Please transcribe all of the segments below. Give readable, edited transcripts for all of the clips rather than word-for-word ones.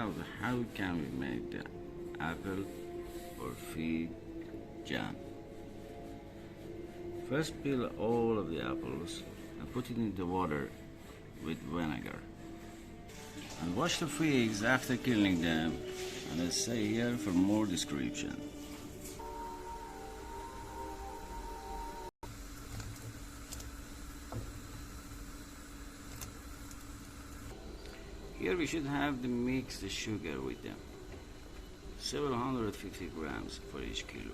out how can we make the apple or fig jam. First peel all of the apples and put it in the water with vinegar. And wash the figs after killing them, and let's stay here for more description. Here we should have to mix the sugar with them. 750 grams for each kilo.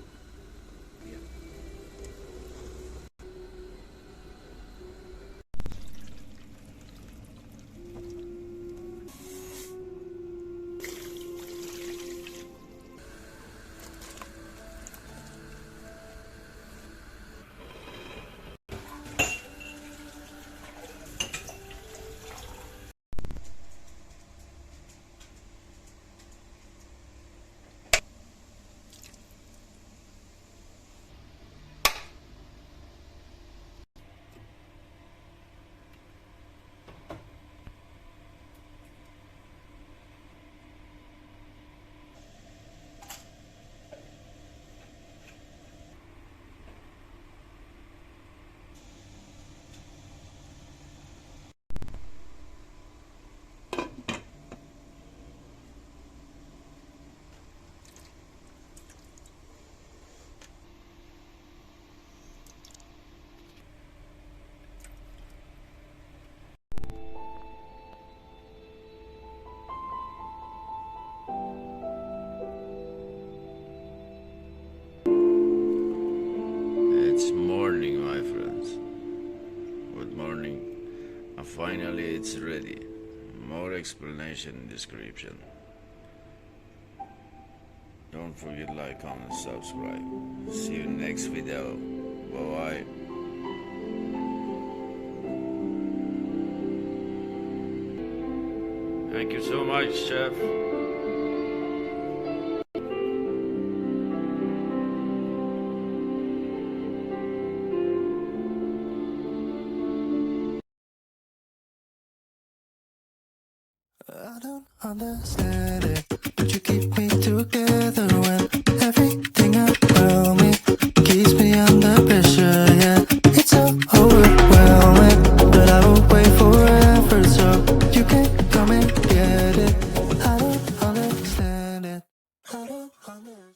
It's morning, my friends. Good morning. And finally it's ready. More explanation and description. Don't forget like, comment, subscribe. See you next video. Bye bye. Thank you so much, chef. I don't understand it, but you keep me together when everything around me keeps me under pressure. Yeah, it's so overwhelming, but I will wait forever so you can come and get it. I don't understand it. I don't understand.